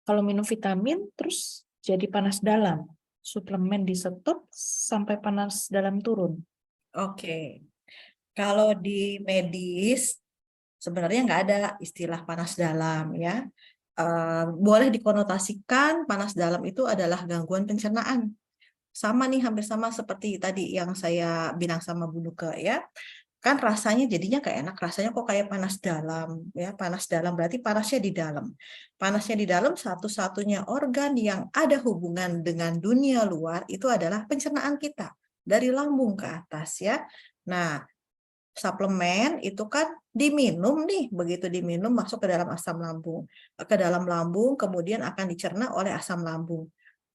S1: Kalau minum vitamin terus jadi panas dalam, suplemen di stop sampai panas dalam turun.
S2: Oke. Kalau di medis sebenarnya nggak ada istilah panas dalam ya. Boleh dikonotasikan panas dalam itu adalah gangguan pencernaan. Sama nih, hampir sama seperti tadi yang saya bilang sama Bu Nuke ya. Kan rasanya jadinya kayak enak, rasanya kok kayak panas dalam ya. Panas dalam berarti panasnya di dalam. Panasnya di dalam, satu-satunya organ yang ada hubungan dengan dunia luar itu adalah pencernaan kita dari lambung ke atas ya. Nah, suplemen itu kan diminum nih, begitu diminum masuk ke dalam asam lambung. Ke dalam lambung kemudian akan dicerna oleh asam lambung.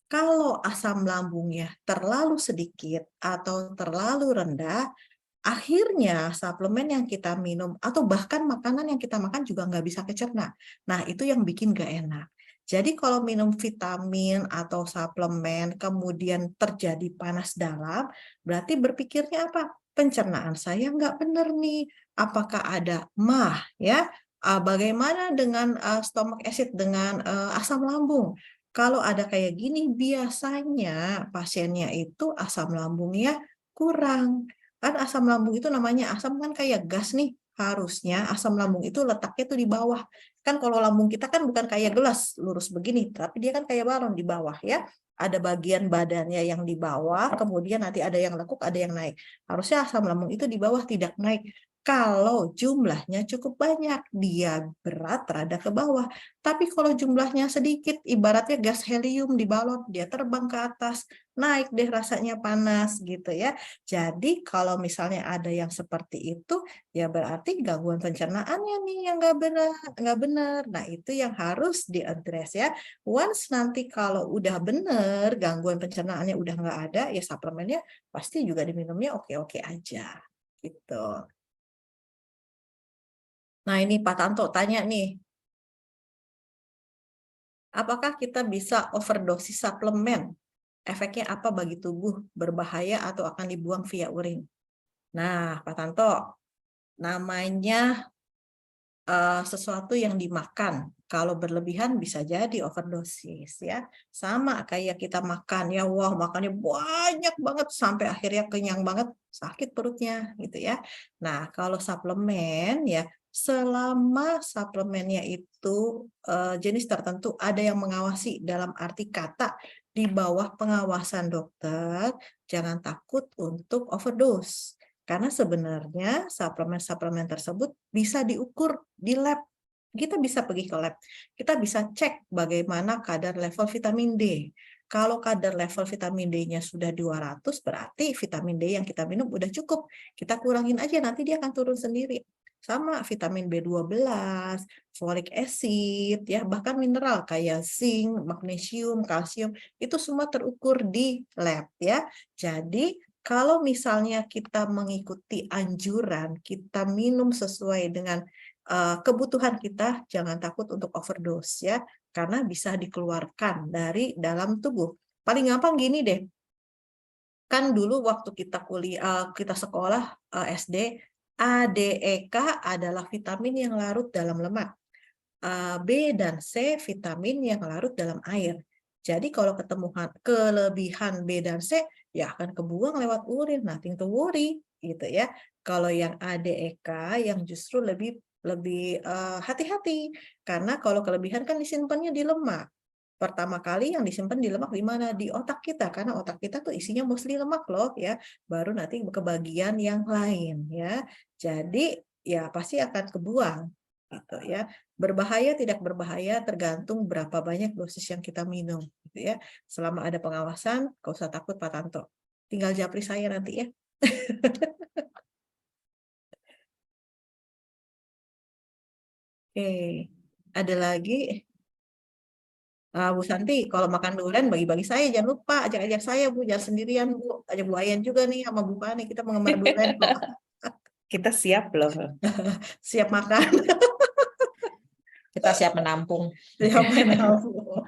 S2: Kalau asam lambungnya terlalu sedikit atau terlalu rendah, akhirnya suplemen yang kita minum atau bahkan makanan yang kita makan juga nggak bisa kecerna. Nah, itu yang bikin nggak enak. Jadi kalau minum vitamin atau suplemen kemudian terjadi panas dalam, berarti berpikirnya apa? Pencernaan saya nggak benar nih. Apakah ada MAH ya? Bagaimana dengan stomach acid, dengan asam lambung? Kalau ada kayak gini, biasanya pasiennya itu asam lambungnya kurang. Kan asam lambung itu namanya asam kan kayak gas nih. Harusnya asam lambung itu letaknya tuh di bawah. Kan kalau lambung kita kan bukan kayak gelas lurus begini, tapi dia kan kayak balon di bawah ya. Ada bagian badannya yang di bawah, kemudian nanti ada yang lekuk, ada yang naik. Harusnya asam lambung itu di bawah, tidak naik. Kalau jumlahnya cukup banyak, dia berat rada ke bawah. Tapi kalau jumlahnya sedikit, ibaratnya gas helium di balon, dia terbang ke atas. naik deh rasanya panas gitu ya. Jadi kalau misalnya ada yang seperti itu, ya berarti gangguan pencernaannya nih yang nggak benar. Nah itu yang harus diadres ya. Once nanti kalau udah benar, gangguan pencernaannya udah nggak ada, ya suplemennya pasti juga diminumnya oke-oke aja gitu. Nah ini Pak Tanto tanya nih, apakah kita bisa overdosis suplemen? Efeknya apa bagi tubuh? Berbahaya atau akan dibuang via urin? Nah, Pak Tanto, namanya sesuatu yang dimakan. Kalau berlebihan bisa jadi overdosis ya. Sama kayak kita makan ya, wah makannya banyak banget sampai akhirnya kenyang banget, sakit perutnya gitu ya. Nah, kalau suplemen ya, selama suplemennya itu jenis tertentu ada yang mengawasi, dalam arti kata di bawah pengawasan dokter, jangan takut untuk overdose. Karena sebenarnya suplemen-suplemen tersebut bisa diukur di lab. Kita bisa pergi ke lab. Kita bisa cek bagaimana kadar level vitamin D. Kalau kadar level vitamin D-nya sudah 200, berarti vitamin D yang kita minum udah cukup. Kita kurangin aja, nanti dia akan turun sendiri. Sama vitamin B12, folic acid, ya bahkan mineral kayak zinc, magnesium, kalsium, itu semua terukur di lab ya. Jadi kalau misalnya kita mengikuti anjuran, kita minum sesuai dengan kebutuhan kita, jangan takut untuk overdose ya, karena bisa dikeluarkan dari dalam tubuh. Paling gampang gini deh, kan dulu waktu kita kuliah, kita sekolah SD, A, D, E, K adalah vitamin yang larut dalam lemak. B dan C vitamin yang larut dalam air. Jadi kalau ketemu kelebihan B dan C, ya akan kebuang lewat urin, nothing to worry, gitu ya. Kalau yang A, D, E, K yang justru lebih hati-hati, karena kalau kelebihan kan disimpannya di lemak. Pertama kali yang disimpan di lemak di mana? Di otak kita, karena otak kita tuh isinya mostly lemak loh ya. Baru nanti ke bagian yang lain ya. Jadi ya pasti akan kebuang gitu ya. Berbahaya tidak berbahaya tergantung berapa banyak dosis yang kita minum gitu ya. Selama ada pengawasan, gak usah takut Pak Tanto. Tinggal japri saya nanti ya. Oke, ada lagi. Bu Santi, kalau makan durian bagi-bagi saya, jangan lupa ajak-ajak saya Bu, jangan sendirian Bu, ajak Bu Ayan juga nih sama Bu Fani, kita penggemar durian kok.
S1: Kita siap loh.
S2: Siap makan,
S4: Kita siap menampung.
S2: siap menabung.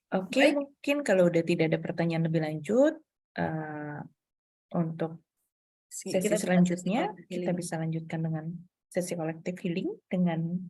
S1: Oke,
S2: Baik.
S1: mungkin kalau udah tidak ada pertanyaan lebih lanjut, untuk sesi
S2: Kita bisa
S1: selanjutnya
S2: sesi
S1: kita
S2: healing.
S1: bisa lanjutkan dengan sesi collective healing dengan